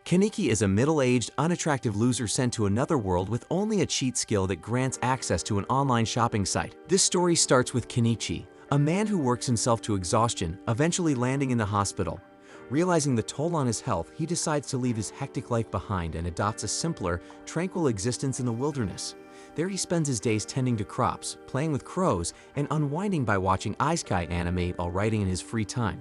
Kaneki is a middle-aged, unattractive loser sent to another world with only a cheat skill that grants access to an online shopping site. This story starts with Kenichi, a man who works himself to exhaustion, eventually landing in the hospital. Realizing the toll on his health, he decides to leave his hectic life behind and adopts a simpler, tranquil existence in the wilderness. There he spends his days tending to crops, playing with crows, and unwinding by watching Isekai anime while writing in his free time.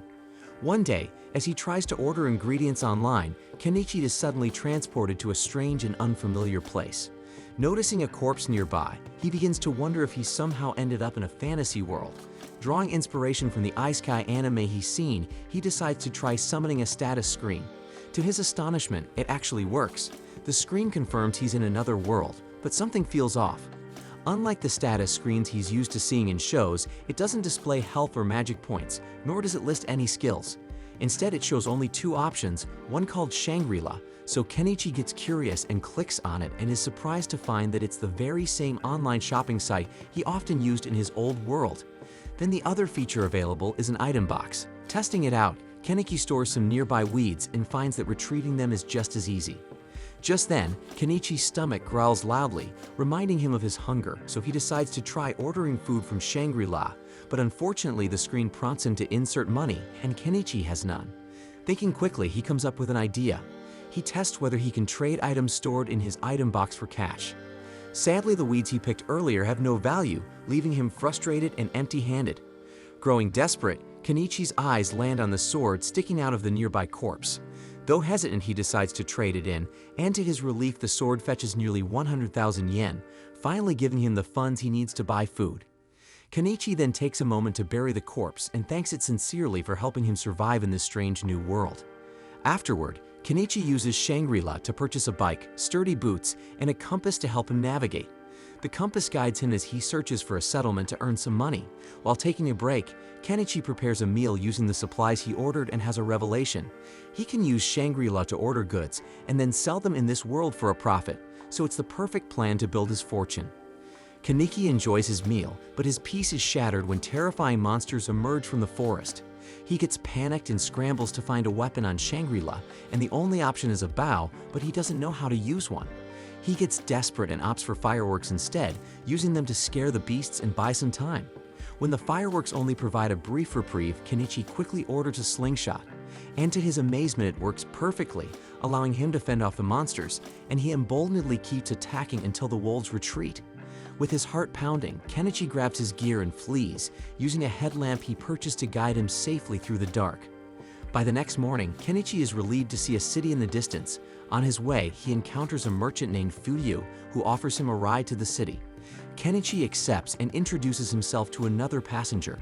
One day, as he tries to order ingredients online, Kenichi is suddenly transported to a strange and unfamiliar place. Noticing a corpse nearby, he begins to wonder if he somehow ended up in a fantasy world. Drawing inspiration from the Isekai anime he's seen, he decides to try summoning a status screen. To his astonishment, it actually works. The screen confirms he's in another world, but something feels off. Unlike the status screens he's used to seeing in shows, it doesn't display health or magic points, nor does it list any skills. Instead, it shows only two options, one called Shangri-La, so Kenichi gets curious and clicks on it and is surprised to find that it's the very same online shopping site he often used in his old world. Then the other feature available is an item box. Testing it out, Kenichi stores some nearby weeds and finds that retrieving them is just as easy. Just then, Kenichi's stomach growls loudly, reminding him of his hunger, so he decides to try ordering food from Shangri-La, but unfortunately the screen prompts him to insert money, and Kenichi has none. Thinking quickly, he comes up with an idea. He tests whether he can trade items stored in his item box for cash. Sadly, the weeds he picked earlier have no value, leaving him frustrated and empty-handed. Growing desperate, Kenichi's eyes land on the sword sticking out of the nearby corpse. Though hesitant, he decides to trade it in, and to his relief the sword fetches nearly 100,000 yen, finally giving him the funds he needs to buy food. Kenichi then takes a moment to bury the corpse and thanks it sincerely for helping him survive in this strange new world. Afterward, Kenichi uses Shangri-La to purchase a bike, sturdy boots, and a compass to help him navigate. The compass guides him as he searches for a settlement to earn some money. While taking a break, Kenichi prepares a meal using the supplies he ordered and has a revelation. He can use Shangri-La to order goods and then sell them in this world for a profit, so it's the perfect plan to build his fortune. Kenichi enjoys his meal, but his peace is shattered when terrifying monsters emerge from the forest. He gets panicked and scrambles to find a weapon on Shangri-La, and the only option is a bow, but he doesn't know how to use one. He gets desperate and opts for fireworks instead, using them to scare the beasts and buy some time. When the fireworks only provide a brief reprieve, Kenichi quickly orders a slingshot. And to his amazement, it works perfectly, allowing him to fend off the monsters, and he emboldenedly keeps attacking until the wolves retreat. With his heart pounding, Kenichi grabs his gear and flees, using a headlamp he purchased to guide him safely through the dark. By the next morning, Kenichi is relieved to see a city in the distance. On his way, he encounters a merchant named Fuyu, who offers him a ride to the city. Kenichi accepts and introduces himself to another passenger.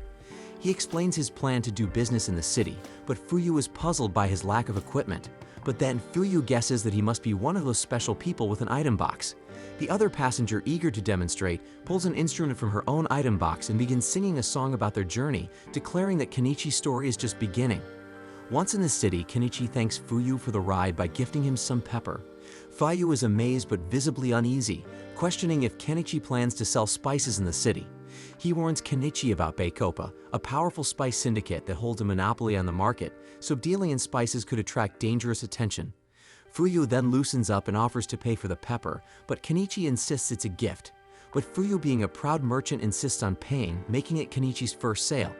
He explains his plan to do business in the city, but Fuyu is puzzled by his lack of equipment. But then Fuyu guesses that he must be one of those special people with an item box. The other passenger, eager to demonstrate, pulls an instrument from her own item box and begins singing a song about their journey, declaring that Kenichi's story is just beginning. Once in the city, Kenichi thanks Fuyu for the ride by gifting him some pepper. Fuyu is amazed but visibly uneasy, questioning if Kenichi plans to sell spices in the city. He warns Kenichi about Bacopa, a powerful spice syndicate that holds a monopoly on the market, so dealing in spices could attract dangerous attention. Fuyu then loosens up and offers to pay for the pepper, but Kenichi insists it's a gift. But Fuyu, being a proud merchant, insists on paying, making it Kenichi's first sale.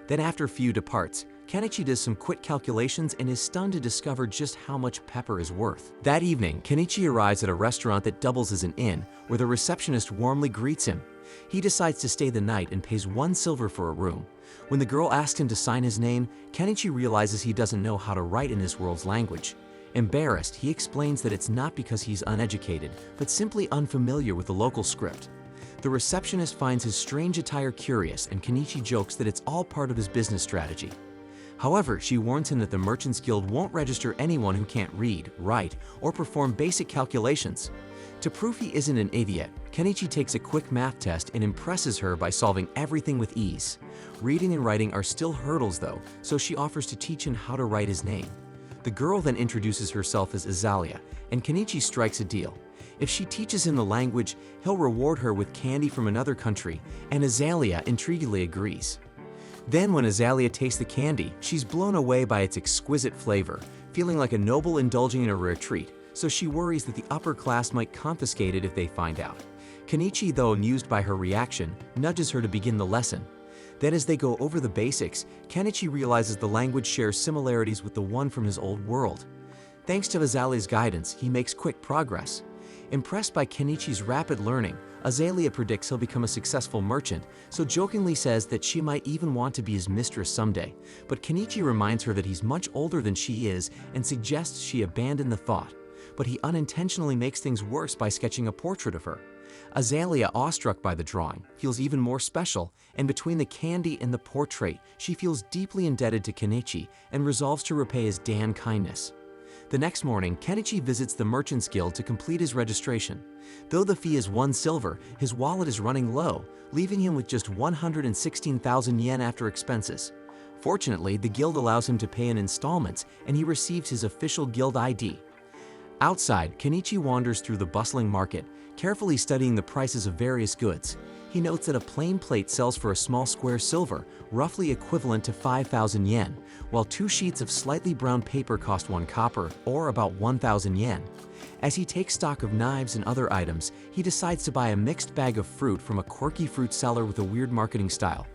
Then after Fuyu departs, Kenichi does some quick calculations and is stunned to discover just how much pepper is worth. That evening, Kenichi arrives at a restaurant that doubles as an inn, where the receptionist warmly greets him. He decides to stay the night and pays 1 silver for a room. When the girl asks him to sign his name, Kenichi realizes he doesn't know how to write in this world's language. Embarrassed, he explains that it's not because he's uneducated, but simply unfamiliar with the local script. The receptionist finds his strange attire curious, and Kenichi jokes that it's all part of his business strategy. However, she warns him that the Merchants Guild won't register anyone who can't read, write, or perform basic calculations. To prove he isn't an idiot, Kenichi takes a quick math test and impresses her by solving everything with ease. Reading and writing are still hurdles though, so she offers to teach him how to write his name. The girl then introduces herself as Azalea, and Kenichi strikes a deal. If she teaches him the language, he'll reward her with candy from another country, and Azalea intriguingly agrees. Then when Azalea tastes the candy, she's blown away by its exquisite flavor, feeling like a noble indulging in a rare treat, so she worries that the upper class might confiscate it if they find out. Kenichi, though amused by her reaction, nudges her to begin the lesson. Then as they go over the basics, Kenichi realizes the language shares similarities with the one from his old world. Thanks to Azalea's guidance, he makes quick progress. Impressed by Kenichi's rapid learning, Azalea predicts he'll become a successful merchant, so jokingly says that she might even want to be his mistress someday. But Kenichi reminds her that he's much older than she is and suggests she abandon the thought. But he unintentionally makes things worse by sketching a portrait of her. Azalea, awestruck by the drawing, feels even more special, and between the candy and the portrait, she feels deeply indebted to Kenichi and resolves to repay his Dan kindness. The next morning, Kenichi visits the Merchants Guild to complete his registration. Though the fee is 1 silver, his wallet is running low, leaving him with just 116,000 yen after expenses. Fortunately, the guild allows him to pay in installments, and he receives his official guild ID. Outside, Kenichi wanders through the bustling market, carefully studying the prices of various goods. He notes that a plain plate sells for a small square silver, roughly equivalent to 5,000 yen, while 2 sheets of slightly brown paper cost 1 copper, or about 1,000 yen. As he takes stock of knives and other items, he decides to buy a mixed bag of fruit from a quirky fruit seller with a weird marketing style.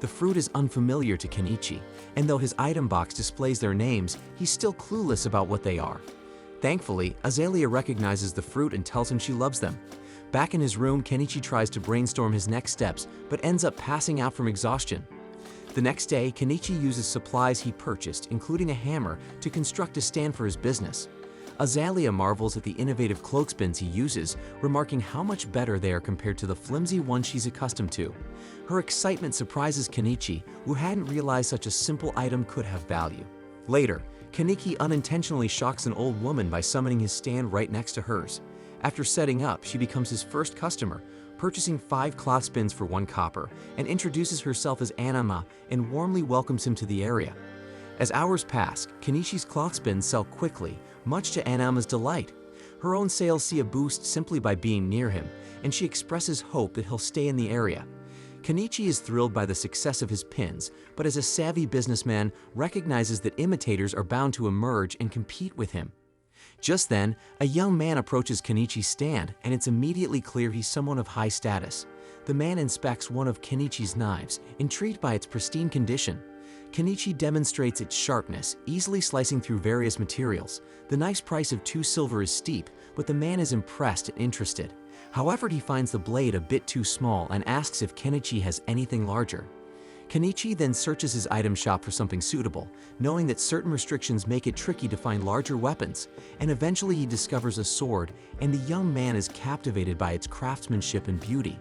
The fruit is unfamiliar to Kenichi, and though his item box displays their names, he's still clueless about what they are. Thankfully, Azalea recognizes the fruit and tells him she loves them. Back in his room, Kenichi tries to brainstorm his next steps, but ends up passing out from exhaustion. The next day, Kenichi uses supplies he purchased, including a hammer, to construct a stand for his business. Azalea marvels at the innovative clothespins he uses, remarking how much better they are compared to the flimsy ones she's accustomed to. Her excitement surprises Kenichi, who hadn't realized such a simple item could have value. Later, Kenichi unintentionally shocks an old woman by summoning his stand right next to hers. After setting up, she becomes his first customer, purchasing 5 clothespins for 1 copper, and introduces herself as Anima and warmly welcomes him to the area. As hours pass, Kenichi's clothespins sell quickly, much to Anima's delight. Her own sales see a boost simply by being near him, and she expresses hope that he'll stay in the area. Kenichi is thrilled by the success of his pins, but as a savvy businessman, recognizes that imitators are bound to emerge and compete with him. Just then, a young man approaches Kenichi's stand, and it's immediately clear he's someone of high status. The man inspects one of Kenichi's knives, intrigued by its pristine condition. Kenichi demonstrates its sharpness, easily slicing through various materials. The knife's price of 2 silver is steep, but the man is impressed and interested. However, he finds the blade a bit too small and asks if Kenichi has anything larger. Kenichi then searches his item shop for something suitable, knowing that certain restrictions make it tricky to find larger weapons, and eventually he discovers a sword, and the young man is captivated by its craftsmanship and beauty.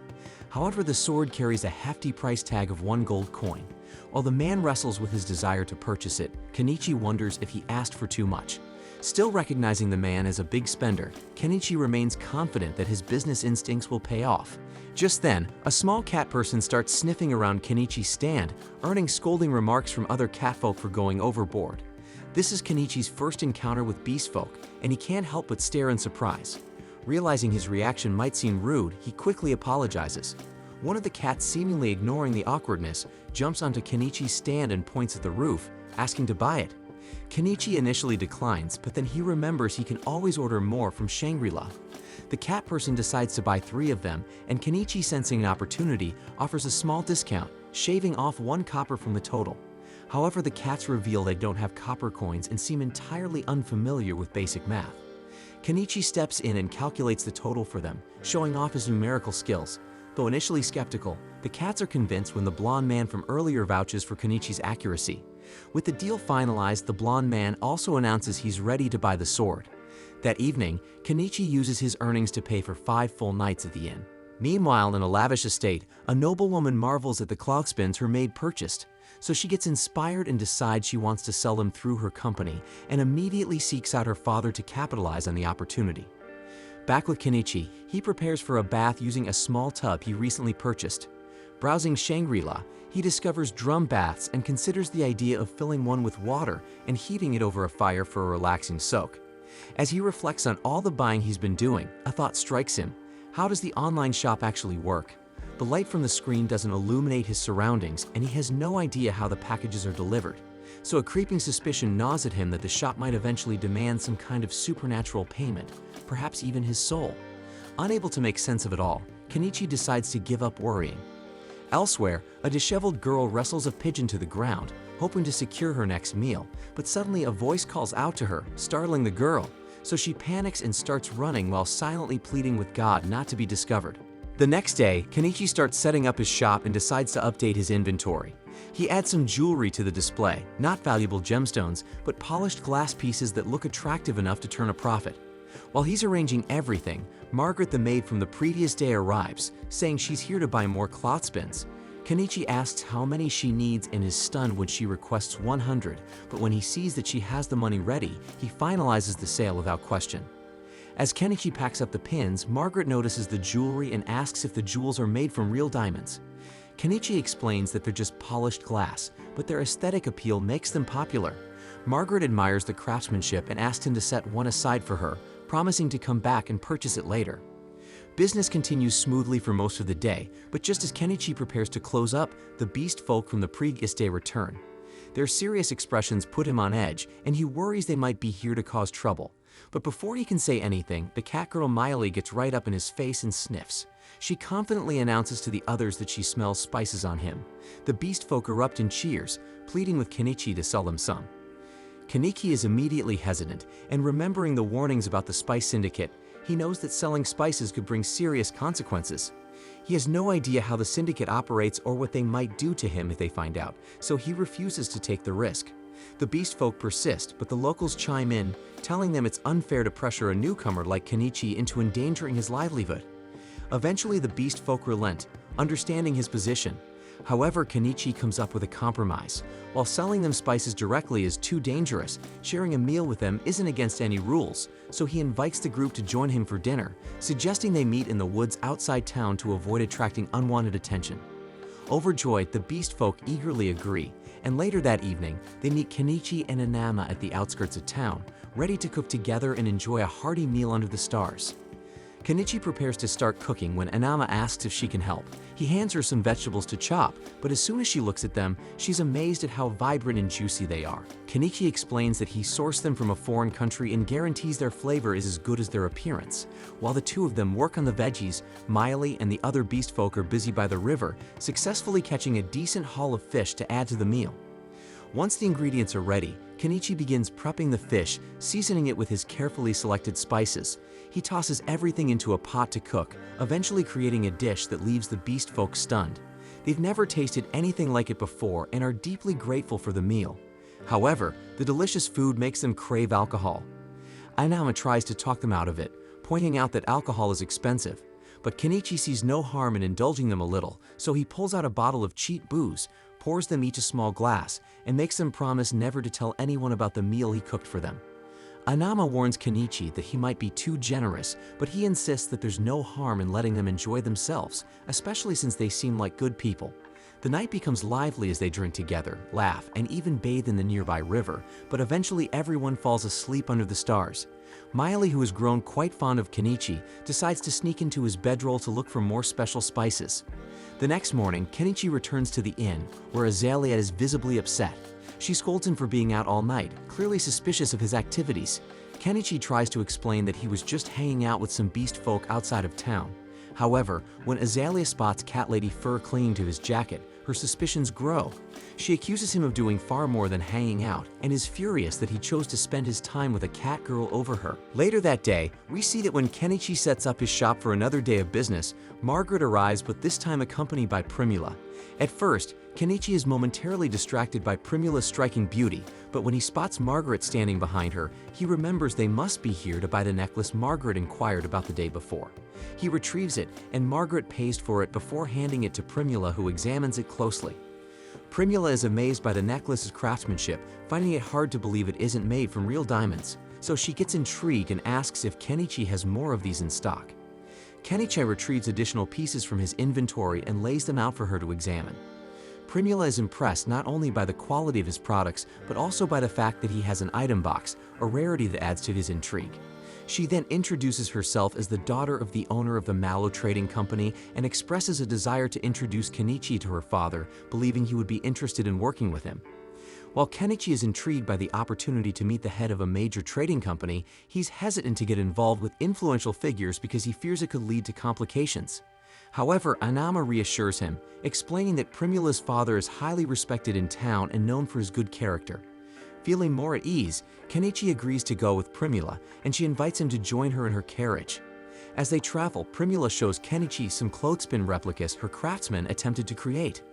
However, the sword carries a hefty price tag of 1 gold coin. While the man wrestles with his desire to purchase it, Kenichi wonders if he asked for too much. Still recognizing the man as a big spender, Kenichi remains confident that his business instincts will pay off. Just then, a small cat person starts sniffing around Kenichi's stand, earning scolding remarks from other catfolk for going overboard. This is Kenichi's first encounter with beast folk, and he can't help but stare in surprise. Realizing his reaction might seem rude, he quickly apologizes. One of the cats, seemingly ignoring the awkwardness, jumps onto Kenichi's stand and points at the roof, asking to buy it. Kenichi initially declines, but then he remembers he can always order more from Shangri-La. The cat person decides to buy 3 of them, and Kenichi, sensing an opportunity, offers a small discount, shaving off 1 copper from the total. However, the cats reveal they don't have copper coins and seem entirely unfamiliar with basic math. Kenichi steps in and calculates the total for them, showing off his numerical skills. Though initially skeptical, the cats are convinced when the blonde man from earlier vouches for Kenichi's accuracy. With the deal finalized, the blonde man also announces he's ready to buy the sword. That evening, Kenichi uses his earnings to pay for 5 full nights at the inn. Meanwhile, in a lavish estate, a noblewoman marvels at the clothespins her maid purchased. So she gets inspired and decides she wants to sell them through her company, and immediately seeks out her father to capitalize on the opportunity. Back with Kenichi, he prepares for a bath using a small tub he recently purchased. Browsing Shangri-La, he discovers drum baths and considers the idea of filling one with water and heating it over a fire for a relaxing soak. As he reflects on all the buying he's been doing, a thought strikes him. How does the online shop actually work? The light from the screen doesn't illuminate his surroundings, and he has no idea how the packages are delivered. so a creeping suspicion gnaws at him that the shop might eventually demand some kind of supernatural payment, perhaps even his soul. Unable to make sense of it all, Kenichi decides to give up worrying. Elsewhere, a disheveled girl wrestles a pigeon to the ground, hoping to secure her next meal, but suddenly a voice calls out to her, startling the girl, so she panics and starts running while silently pleading with God not to be discovered. The next day, Kenichi starts setting up his shop and decides to update his inventory. He adds some jewelry to the display, not valuable gemstones, but polished glass pieces that look attractive enough to turn a profit. While he's arranging everything, Margaret the maid from the previous day arrives, saying she's here to buy more cloth spins. Kenichi asks how many she needs and is stunned when she requests 100, but when he sees that she has the money ready, he finalizes the sale without question. As Kenichi packs up the pins, Margaret notices the jewelry and asks if the jewels are made from real diamonds. Kenichi explains that they're just polished glass, but their aesthetic appeal makes them popular. Margaret admires the craftsmanship and asks him to set one aside for her, promising to come back and purchase it later. Business continues smoothly for most of the day, but just as Kenichi prepares to close up, the beast folk from the previous day return. Their serious expressions put him on edge, and he worries they might be here to cause trouble. But before he can say anything, the cat girl Miley gets right up in his face and sniffs. She confidently announces to the others that she smells spices on him. The beast folk erupt in cheers, pleading with Kenichi to sell them some. Kenichi is immediately hesitant, and remembering the warnings about the spice syndicate, he knows that selling spices could bring serious consequences. He has no idea how the syndicate operates or what they might do to him if they find out, so he refuses to take the risk. The beast folk persist, but the locals chime in, telling them it's unfair to pressure a newcomer like Kenichi into endangering his livelihood. Eventually, the beast folk relent, understanding his position. However, Kenichi comes up with a compromise. While selling them spices directly is too dangerous, sharing a meal with them isn't against any rules, so he invites the group to join him for dinner, suggesting they meet in the woods outside town to avoid attracting unwanted attention. Overjoyed, the beast folk eagerly agree, and later that evening, they meet Kenichi and Inama at the outskirts of town, ready to cook together and enjoy a hearty meal under the stars. Kenichi prepares to start cooking when Inama asks if she can help. He hands her some vegetables to chop, but as soon as she looks at them, she's amazed at how vibrant and juicy they are. Kenichi explains that he sourced them from a foreign country and guarantees their flavor is as good as their appearance. While the two of them work on the veggies, Miley and the other beast folk are busy by the river, successfully catching a decent haul of fish to add to the meal. Once the ingredients are ready, Kenichi begins prepping the fish, seasoning it with his carefully selected spices. He tosses everything into a pot to cook, eventually creating a dish that leaves the beast folk stunned. They've never tasted anything like it before and are deeply grateful for the meal. However, the delicious food makes them crave alcohol. Inama tries to talk them out of it, pointing out that alcohol is expensive. But Kenichi sees no harm in indulging them a little, so he pulls out a bottle of cheap booze, pours them each a small glass, and makes them promise never to tell anyone about the meal he cooked for them. Inama warns Kenichi that he might be too generous, but he insists that there's no harm in letting them enjoy themselves, especially since they seem like good people. The night becomes lively as they drink together, laugh, and even bathe in the nearby river, but eventually everyone falls asleep under the stars. Miley, who has grown quite fond of Kenichi, decides to sneak into his bedroll to look for more special spices. The next morning, Kenichi returns to the inn, where Azalea is visibly upset. She scolds him for being out all night, clearly suspicious of his activities. Kenichi tries to explain that he was just hanging out with some beast folk outside of town. However, when Azalea spots Cat Lady fur clinging to his jacket, her suspicions grow. She accuses him of doing far more than hanging out and is furious that he chose to spend his time with a cat girl over her. Later that day, we see that when Kenichi sets up his shop for another day of business, Margaret arrives, but this time accompanied by Primula. At first, Kenichi is momentarily distracted by Primula's striking beauty, but when he spots Margaret standing behind her, he remembers they must be here to buy the necklace Margaret inquired about the day before. He retrieves it, and Margaret pays for it before handing it to Primula, who examines it closely. Primula is amazed by the necklace's craftsmanship, finding it hard to believe it isn't made from real diamonds, so she gets intrigued and asks if Kenichi has more of these in stock. Kenichi retrieves additional pieces from his inventory and lays them out for her to examine. Primula is impressed not only by the quality of his products, but also by the fact that he has an item box, a rarity that adds to his intrigue. She then introduces herself as the daughter of the owner of the Mallow Trading Company and expresses a desire to introduce Kenichi to her father, believing he would be interested in working with him. While Kenichi is intrigued by the opportunity to meet the head of a major trading company, he's hesitant to get involved with influential figures because he fears it could lead to complications. However, Anama reassures him, explaining that Primula's father is highly respected in town and known for his good character. Feeling more at ease, Kenichi agrees to go with Primula, and she invites him to join her in her carriage. As they travel, Primula shows Kenichi some clothespin replicas her craftsman attempted to create.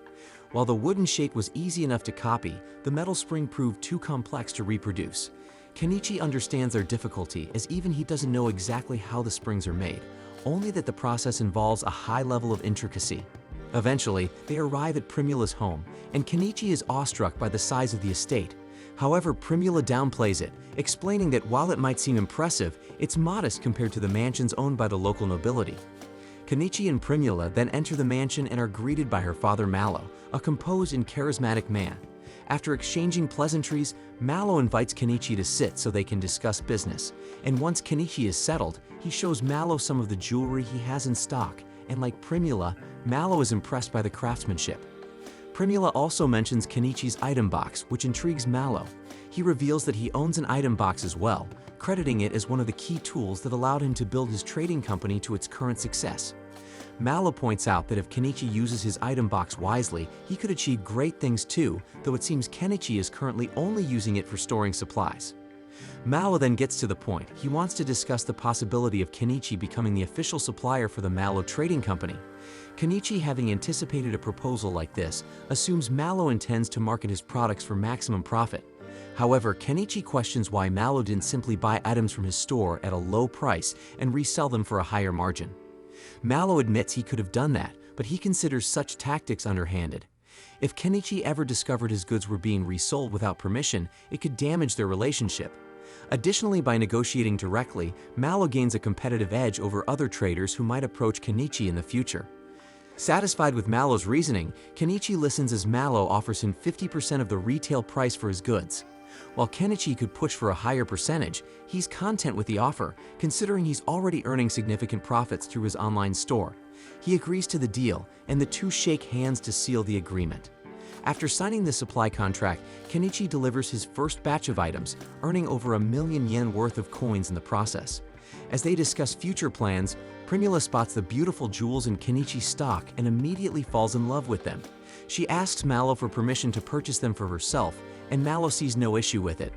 While the wooden shape was easy enough to copy, the metal spring proved too complex to reproduce. Kenichi understands their difficulty, as even he doesn't know exactly how the springs are made, only that the process involves a high level of intricacy. Eventually, they arrive at Primula's home, and Kenichi is awestruck by the size of the estate. However, Primula downplays it, explaining that while it might seem impressive, it's modest compared to the mansions owned by the local nobility. Kenichi and Primula then enter the mansion and are greeted by her father Mallow, a composed and charismatic man. After exchanging pleasantries, Mallow invites Kenichi to sit so they can discuss business, and once Kenichi is settled, he shows Mallow some of the jewelry he has in stock, and like Primula, Mallow is impressed by the craftsmanship. Primula also mentions Kenichi's item box, which intrigues Mallow. He reveals that he owns an item box as well, crediting it as one of the key tools that allowed him to build his trading company to its current success. Mallow points out that if Kenichi uses his item box wisely, he could achieve great things too, though it seems Kenichi is currently only using it for storing supplies. Mallow then gets to the point. He wants to discuss the possibility of Kenichi becoming the official supplier for the Mallow Trading Company. Kenichi, having anticipated a proposal like this, assumes Mallow intends to market his products for maximum profit. However, Kenichi questions why Mallow didn't simply buy items from his store at a low price and resell them for a higher margin. Mallow admits he could have done that, but he considers such tactics underhanded. If Kenichi ever discovered his goods were being resold without permission, it could damage their relationship. Additionally, by negotiating directly, Mallow gains a competitive edge over other traders who might approach Kenichi in the future. Satisfied with Mallow's reasoning, Kenichi listens as Mallow offers him 50% of the retail price for his goods. While Kenichi could push for a higher percentage, he's content with the offer, considering he's already earning significant profits through his online store. He agrees to the deal, and the two shake hands to seal the agreement. After signing the supply contract, Kenichi delivers his first batch of items, earning over 1 million yen worth of coins in the process. As they discuss future plans, Primula spots the beautiful jewels in Kenichi's stock and immediately falls in love with them. She asks Mallow for permission to purchase them for herself, and Mallow sees no issue with it.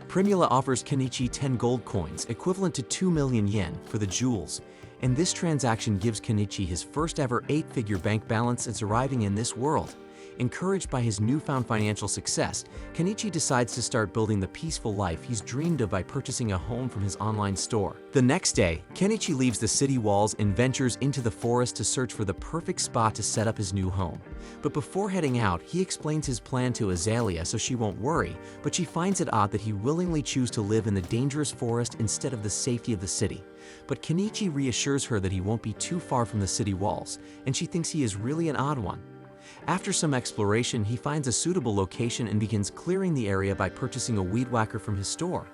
Primula offers Kenichi 10 gold coins, equivalent to 2 million yen, for the jewels, and this transaction gives Kenichi his first ever 8-figure bank balance since arriving in this world. Encouraged by his newfound financial success, Kenichi decides to start building the peaceful life he's dreamed of by purchasing a home from his online store. The next day, Kenichi leaves the city walls and ventures into the forest to search for the perfect spot to set up his new home. But before heading out, he explains his plan to Azalea so she won't worry, but she finds it odd that he willingly chooses to live in the dangerous forest instead of the safety of the city. But Kenichi reassures her that he won't be too far from the city walls, and she thinks he is really an odd one. After some exploration, he finds a suitable location and begins clearing the area by purchasing a weed whacker from his store.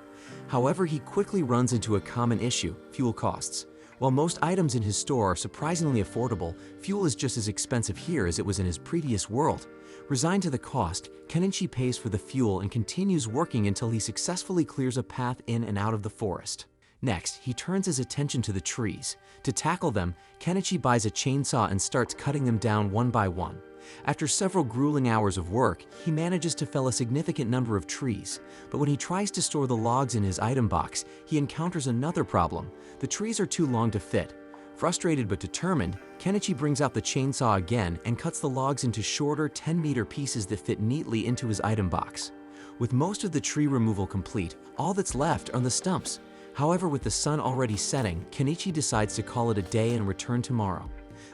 However, he quickly runs into a common issue: fuel costs. While most items in his store are surprisingly affordable, fuel is just as expensive here as it was in his previous world. Resigned to the cost, Kenichi pays for the fuel and continues working until he successfully clears a path in and out of the forest. Next, he turns his attention to the trees. To tackle them, Kenichi buys a chainsaw and starts cutting them down one by one. After several grueling hours of work, he manages to fell a significant number of trees, but when he tries to store the logs in his item box, he encounters another problem. The trees are too long to fit. Frustrated but determined, Kenichi brings out the chainsaw again and cuts the logs into shorter 10-meter pieces that fit neatly into his item box. With most of the tree removal complete, all that's left are the stumps. However, with the sun already setting, Kenichi decides to call it a day and return tomorrow.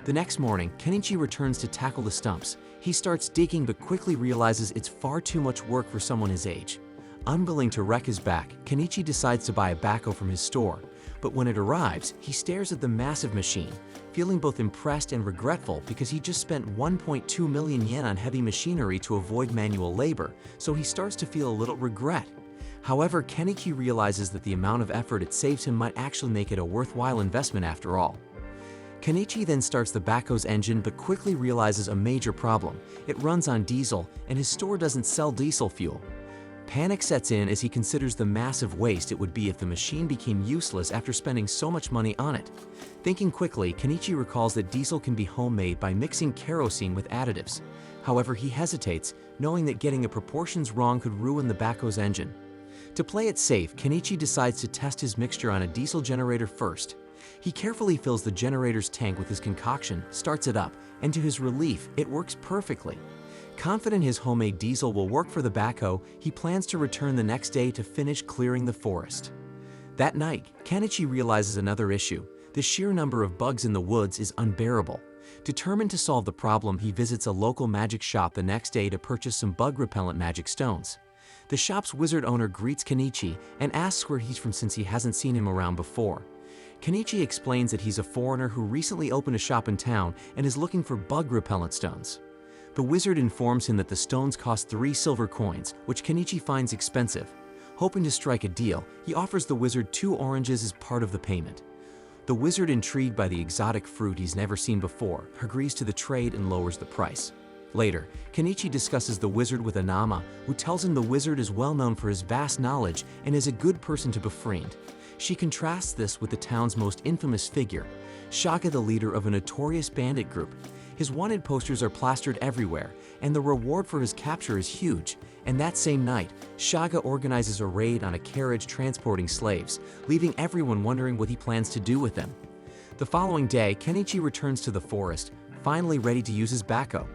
The next morning, Kenichi returns to tackle the stumps. He starts digging but quickly realizes it's far too much work for someone his age. Unwilling to wreck his back, Kenichi decides to buy a backhoe from his store. But when it arrives, he stares at the massive machine, feeling both impressed and regretful because he just spent 1.2 million yen on heavy machinery to avoid manual labor, so he starts to feel a little regret. However, Kenichi realizes that the amount of effort it saves him might actually make it a worthwhile investment after all. Kenichi then starts the backhoe's engine but quickly realizes a major problem. It runs on diesel, and his store doesn't sell diesel fuel. Panic sets in as he considers the massive waste it would be if the machine became useless after spending so much money on it. Thinking quickly, Kenichi recalls that diesel can be homemade by mixing kerosene with additives. However, he hesitates, knowing that getting the proportions wrong could ruin the backhoe's engine. To play it safe, Kenichi decides to test his mixture on a diesel generator first. He carefully fills the generator's tank with his concoction, starts it up, and to his relief, it works perfectly. Confident his homemade diesel will work for the backhoe, he plans to return the next day to finish clearing the forest. That night, Kenichi realizes another issue. The sheer number of bugs in the woods is unbearable. Determined to solve the problem, he visits a local magic shop the next day to purchase some bug-repellent magic stones. The shop's wizard owner greets Kenichi and asks where he's from since he hasn't seen him around before. Kenichi explains that he's a foreigner who recently opened a shop in town and is looking for bug-repellent stones. The wizard informs him that the stones cost 3 silver coins, which Kenichi finds expensive. Hoping to strike a deal, he offers the wizard 2 oranges as part of the payment. The wizard, intrigued by the exotic fruit he's never seen before, agrees to the trade and lowers the price. Later, Kenichi discusses the wizard with Anama, who tells him the wizard is well known for his vast knowledge and is a good person to befriend. She contrasts this with the town's most infamous figure, Shaka, the leader of a notorious bandit group. His wanted posters are plastered everywhere, and the reward for his capture is huge. And that same night, Shaga organizes a raid on a carriage transporting slaves, leaving everyone wondering what he plans to do with them. The following day, Kenichi returns to the forest, finally ready to use his backhoe.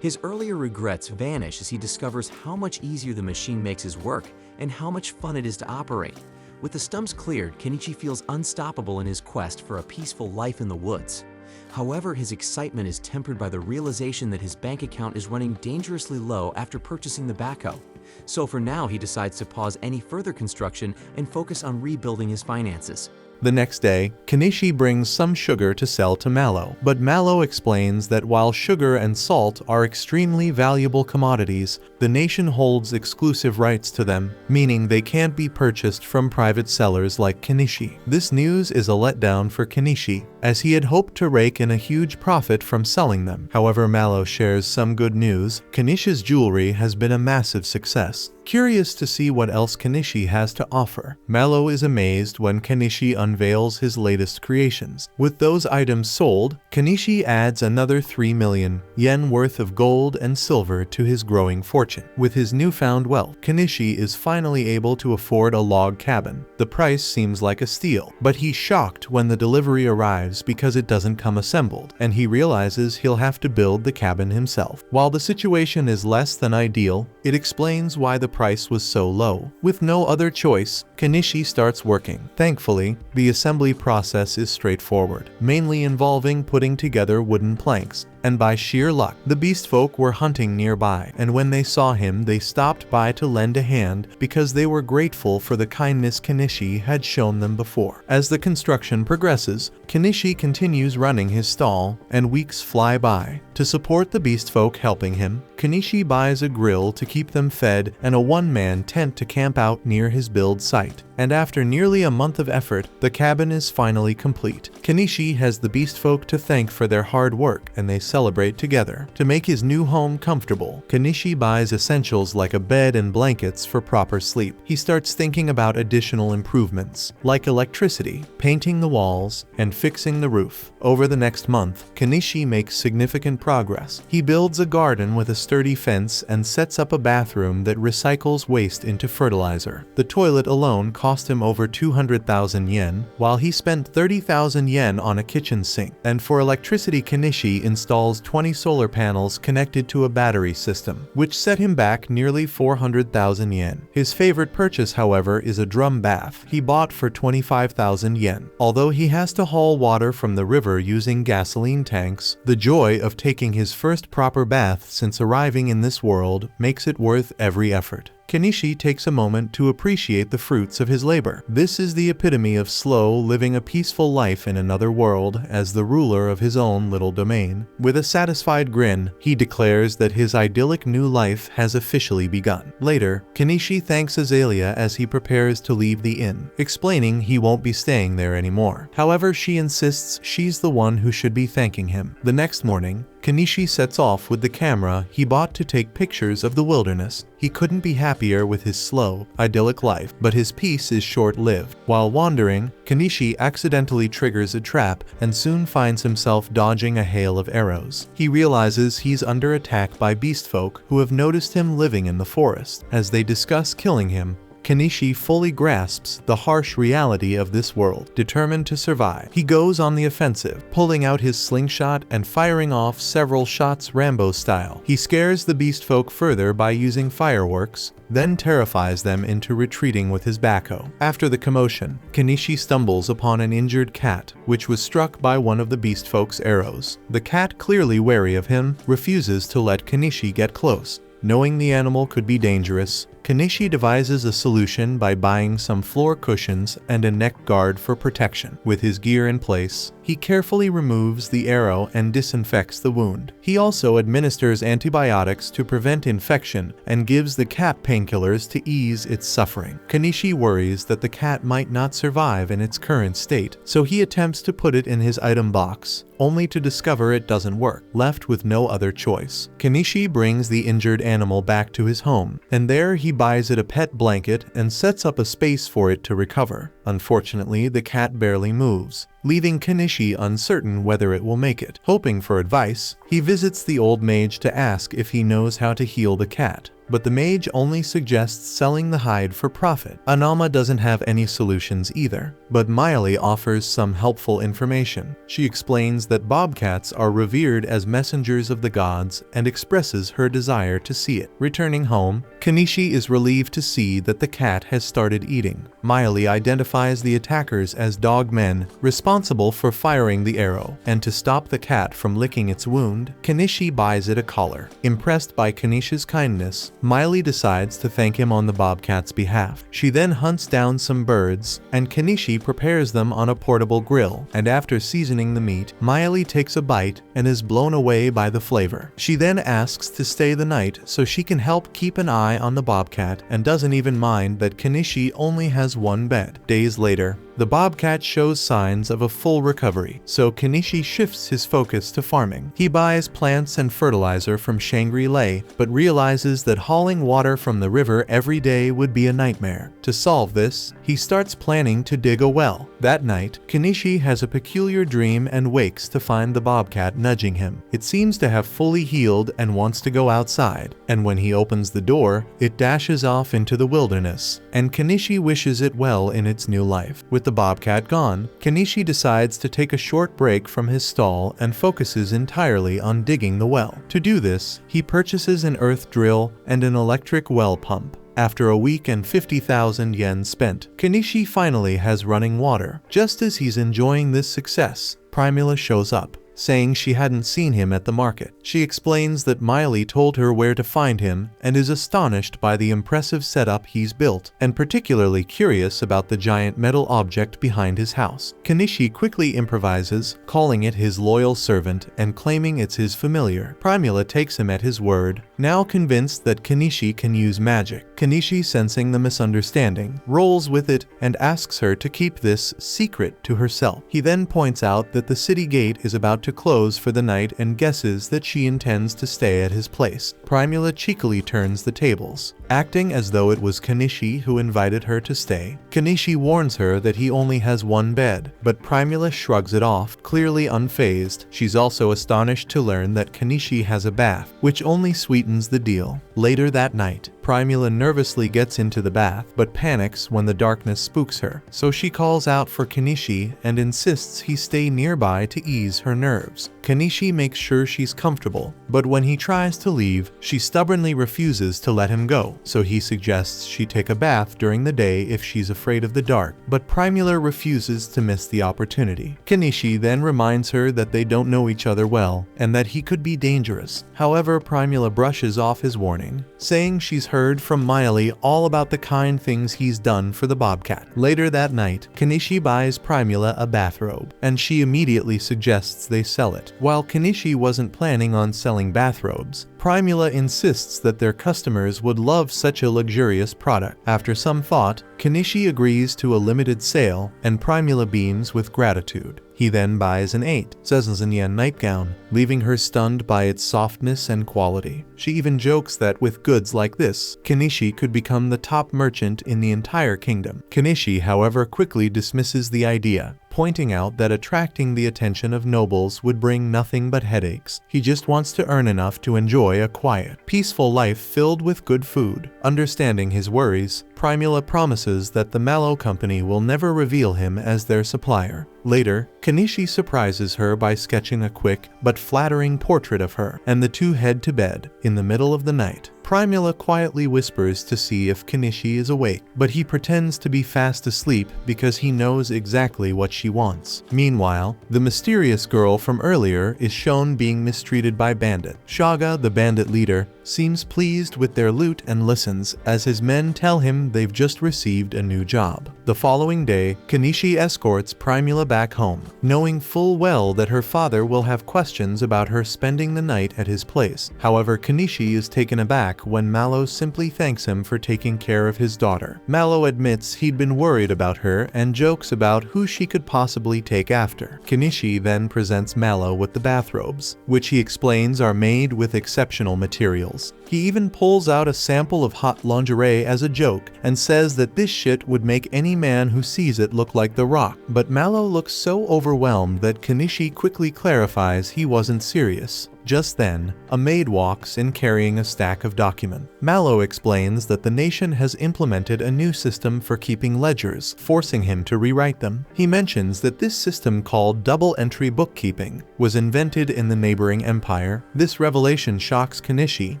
His earlier regrets vanish as he discovers how much easier the machine makes his work and how much fun it is to operate. With the stumps cleared, Kenichi feels unstoppable in his quest for a peaceful life in the woods. However, his excitement is tempered by the realization that his bank account is running dangerously low after purchasing the backhoe. So for now, he decides to pause any further construction and focus on rebuilding his finances. The next day, Kenichi brings some sugar to sell to Mallow, but Mallow explains that while sugar and salt are extremely valuable commodities, the nation holds exclusive rights to them, meaning they can't be purchased from private sellers like Kenichi. This news is a letdown for Kenichi, as he had hoped to rake in a huge profit from selling them. However, Mallow shares some good news. Kenichi's jewelry has been a massive success. Curious to see what else Kenichi has to offer, Mallow is amazed when Kenichi unveils his latest creations. With those items sold, Kenichi adds another 3 million yen worth of gold and silver to his growing fortune. With his newfound wealth, Kenichi is finally able to afford a log cabin. The price seems like a steal, but he's shocked when the delivery arrives because it doesn't come assembled, and he realizes he'll have to build the cabin himself. While the situation is less than ideal, it explains why the price was so low. With no other choice, Kenichi starts working. Thankfully, the assembly process is straightforward, mainly involving putting together wooden planks. And by sheer luck, the beast folk were hunting nearby, and when they saw him, they stopped by to lend a hand because they were grateful for the kindness Kenichi had shown them before. As the construction progresses, Kenichi continues running his stall, and weeks fly by. To support the beast folk helping him, Kenichi buys a grill to keep them fed and a one-man tent to camp out near his build site. And after nearly a month of effort, the cabin is finally complete. Kenichi has the beast folk to thank for their hard work, and they celebrate together. To make his new home comfortable, Kenichi buys essentials like a bed and blankets for proper sleep. He starts thinking about additional improvements, like electricity, painting the walls, and fixing the roof. Over the next month, Kenichi makes significant progress. He builds a garden with a sturdy fence and sets up a bathroom that recycles waste into fertilizer. The toilet alone cost him over 200,000 yen, while he spent 30,000 yen on a kitchen sink. And for electricity, Kenichi installs 20 solar panels connected to a battery system, which set him back nearly 400,000 yen. His favorite purchase, however, is a drum bath he bought for 25,000 yen. Although he has to haul water from the river using gasoline tanks, the joy of taking his first proper bath since arriving in this world makes it worth every effort. Kenichi takes a moment to appreciate the fruits of his labor. This is the epitome of slow, living a peaceful life in another world as the ruler of his own little domain. With a satisfied grin, he declares that his idyllic new life has officially begun. Later, Kenichi thanks Azalea as he prepares to leave the inn, explaining he won't be staying there anymore. However, she insists she's the one who should be thanking him. The next morning, Kenichi sets off with the camera he bought to take pictures of the wilderness. He couldn't be happier with his slow, idyllic life, but his peace is short-lived. While wandering, Kenichi accidentally triggers a trap and soon finds himself dodging a hail of arrows. He realizes he's under attack by beast folk who have noticed him living in the forest. As they discuss killing him, Kenichi fully grasps the harsh reality of this world. Determined to survive, he goes on the offensive, pulling out his slingshot and firing off several shots Rambo style. He scares the beast folk further by using fireworks, then terrifies them into retreating with his backhoe. After the commotion, Kenichi stumbles upon an injured cat, which was struck by one of the beast folk's arrows. The cat, clearly wary of him, refuses to let Kenichi get close. Knowing the animal could be dangerous, Kenichi devises a solution by buying some floor cushions and a neck guard for protection. With his gear in place, he carefully removes the arrow and disinfects the wound. He also administers antibiotics to prevent infection and gives the cat painkillers to ease its suffering. Kenichi worries that the cat might not survive in its current state, so he attempts to put it in his item box, only to discover it doesn't work. Left with no other choice, Kenichi brings the injured animal back to his home, and there he buys it a pet blanket and sets up a space for it to recover. Unfortunately, the cat barely moves, leaving Kenichi uncertain whether it will make it. Hoping for advice, he visits the old mage to ask if he knows how to heal the cat, but the mage only suggests selling the hide for profit. Anama doesn't have any solutions either, but Miley offers some helpful information. She explains that bobcats are revered as messengers of the gods and expresses her desire to see it. Returning home, Kenichi is relieved to see that the cat has started eating. Miley identifies the attackers as dogmen responsible for firing the arrow, and to stop the cat from licking its wound, Kenichi buys it a collar. Impressed by Kenichi's kindness, Miley decides to thank him on the bobcat's behalf. She then hunts down some birds, and Kenichi prepares them on a portable grill, and after seasoning the meat, Miley takes a bite and is blown away by the flavor. She then asks to stay the night so she can help keep an eye on the bobcat and doesn't even mind that Kenichi only has one bed. Days later, the bobcat shows signs of a full recovery, so Kenichi shifts his focus to farming. He buys plants and fertilizer from Shangri-La, but realizes that hauling water from the river every day would be a nightmare. To solve this, he starts planning to dig a well. That night, Kenichi has a peculiar dream and wakes to find the bobcat nudging him. It seems to have fully healed and wants to go outside, and when he opens the door, it dashes off into the wilderness, and Kenichi wishes it well in its new life. With the bobcat gone, Kenichi decides to take a short break from his stall and focuses entirely on digging the well. To do this, he purchases an earth drill and an electric well pump. After a week and 50,000 yen spent, Kenichi finally has running water. Just as he's enjoying this success, Primula shows up, saying she hadn't seen him at the market. She explains that Miley told her where to find him and is astonished by the impressive setup he's built, and particularly curious about the giant metal object behind his house. Kenichi quickly improvises, calling it his loyal servant and claiming it's his familiar. Primula takes him at his word, now convinced that Kenichi can use magic. Kenichi, sensing the misunderstanding, rolls with it and asks her to keep this secret to herself. He then points out that the city gate is about to close for the night and guesses that she intends to stay at his place. Primula cheekily turns the tables, acting as though it was Kenichi who invited her to stay. Kenichi warns her that he only has one bed, but Primula shrugs it off, clearly unfazed. She's also astonished to learn that Kenichi has a bath, which only sweetens the deal. Later that night, Primula nervously gets into the bath, but panics when the darkness spooks her, so she calls out for Kenichi and insists he stay nearby to ease her nerves. Kenichi makes sure she's comfortable, but when he tries to leave, she stubbornly refuses to let him go, so he suggests she take a bath during the day if she's afraid of the dark, but Primula refuses to miss the opportunity. Kenichi then reminds her that they don't know each other well, and that he could be dangerous. However, Primula brushes off his warning, saying she's heard from Miley all about the kind things he's done for the bobcat. Later that night, Kenichi buys Primula a bathrobe, and she immediately suggests they sell it. While Kenichi wasn't planning on selling bathrobes, Primula insists that their customers would love such a luxurious product. After some thought, Kenichi agrees to a limited sale, and Primula beams with gratitude. He then buys an 8,000 yen nightgown, leaving her stunned by its softness and quality. She even jokes that with goods like this, Kenichi could become the top merchant in the entire kingdom. Kenichi, however, quickly dismisses the idea, pointing out that attracting the attention of nobles would bring nothing but headaches. He just wants to earn enough to enjoy a quiet, peaceful life filled with good food. Understanding his worries, Primula promises that the Mallow Company will never reveal him as their supplier. Later, Kenichi surprises her by sketching a quick but flattering portrait of her, and the two head to bed. In the middle of the night, Primula quietly whispers to see if Kenichi is awake, but he pretends to be fast asleep because he knows exactly what she wants. Meanwhile, the mysterious girl from earlier is shown being mistreated by Bandit. Shaga, the bandit leader, seems pleased with their loot and listens as his men tell him they've just received a new job. The following day, Kenichi escorts Primula back home, knowing full well that her father will have questions about her spending the night at his place. However, Kenichi is taken aback when Mallow simply thanks him for taking care of his daughter. Mallow admits he'd been worried about her and jokes about who she could possibly take after. Kenichi then presents Mallow with the bathrobes, which he explains are made with exceptional materials. He even pulls out a sample of hot lingerie as a joke and says that this shit would make any man who sees it look like The Rock. But Mallow looks so overwhelmed that Kenichi quickly clarifies he wasn't serious. Just then, a maid walks in carrying a stack of documents. Mallow explains that the nation has implemented a new system for keeping ledgers, forcing him to rewrite them. He mentions that this system, called double-entry bookkeeping, was invented in the neighboring empire. This revelation shocks Kenichi,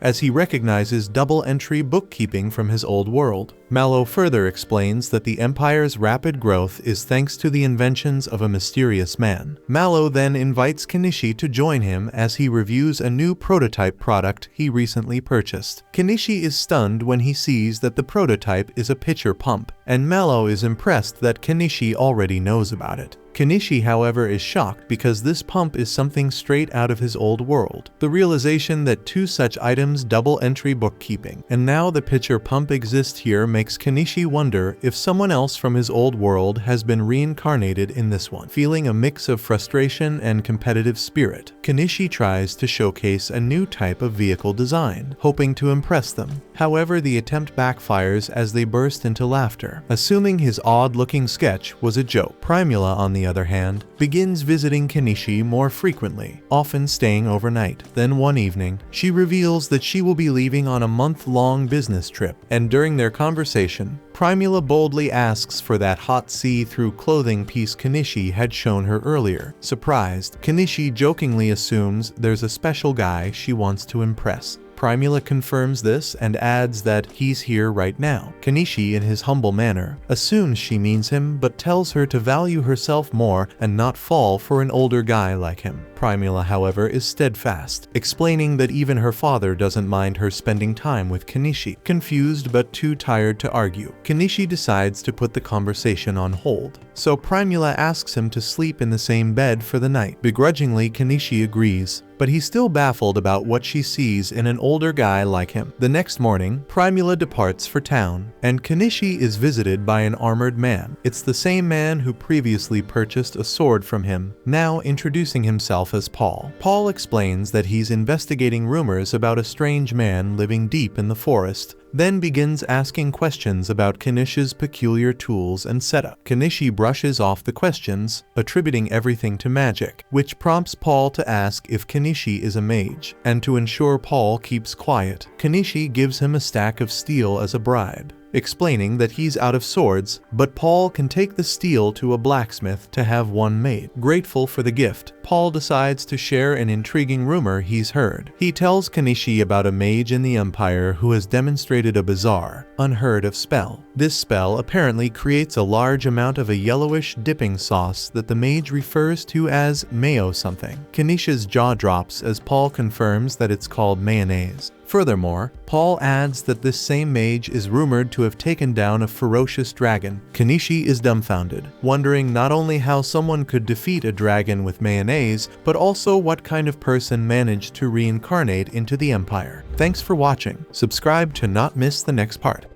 as he recognizes double-entry bookkeeping from his old world. Mallow further explains that the empire's rapid growth is thanks to the inventions of a mysterious man. Mallow then invites Kenichi to join him as he reviews a new prototype product he recently purchased. Kenichi is stunned when he sees that the prototype is a pitcher pump, and Mallow is impressed that Kenichi already knows about it. Kenichi, however, is shocked because this pump is something straight out of his old world. The realization that two such items double-entry bookkeeping, and now the pitcher pump exist here, makes Kenichi wonder if someone else from his old world has been reincarnated in this one. Feeling a mix of frustration and competitive spirit, Kenichi tries to showcase a new type of vehicle design, hoping to impress them. However, the attempt backfires as they burst into laughter, assuming his odd-looking sketch was a joke. Primula, on the other hand, begins visiting Kenichi more frequently, often staying overnight. Then one evening, she reveals that she will be leaving on a month-long business trip, and during their conversation, Primula boldly asks for that hot see-through clothing piece Kenichi had shown her earlier. Surprised, Kenichi jokingly assumes there's a special guy she wants to impress. Primula confirms this and adds that he's here right now. Kenichi, in his humble manner, assumes she means him but tells her to value herself more and not fall for an older guy like him. Primula, however, is steadfast, explaining that even her father doesn't mind her spending time with Kenichi. Confused but too tired to argue, Kenichi decides to put the conversation on hold. So Primula asks him to sleep in the same bed for the night. Begrudgingly, Kenichi agrees, but he's still baffled about what she sees in an older guy like him. The next morning, Primula departs for town, and Kenichi is visited by an armored man. It's the same man who previously purchased a sword from him, now introducing himself as Paul. Paul explains that he's investigating rumors about a strange man living deep in the forest, then begins asking questions about Kenichi's peculiar tools and setup. Kenichi brushes off the questions, attributing everything to magic, which prompts Paul to ask if Kenichi is a mage, and to ensure Paul keeps quiet, Kenichi gives him a stack of steel as a bribe, explaining that he's out of swords, but Paul can take the steel to a blacksmith to have one made. Grateful for the gift, Paul decides to share an intriguing rumor he's heard. He tells Kenichi about a mage in the Empire who has demonstrated a bizarre, unheard of spell. This spell apparently creates a large amount of a yellowish dipping sauce that the mage refers to as mayo something. Kenichi's jaw drops as Paul confirms that it's called mayonnaise. Furthermore, Paul adds that this same mage is rumored to have taken down a ferocious dragon. Kenichi is dumbfounded, wondering not only how someone could defeat a dragon with mayonnaise, but also what kind of person managed to reincarnate into the Empire. Thanks for watching. Subscribe to not miss the next part.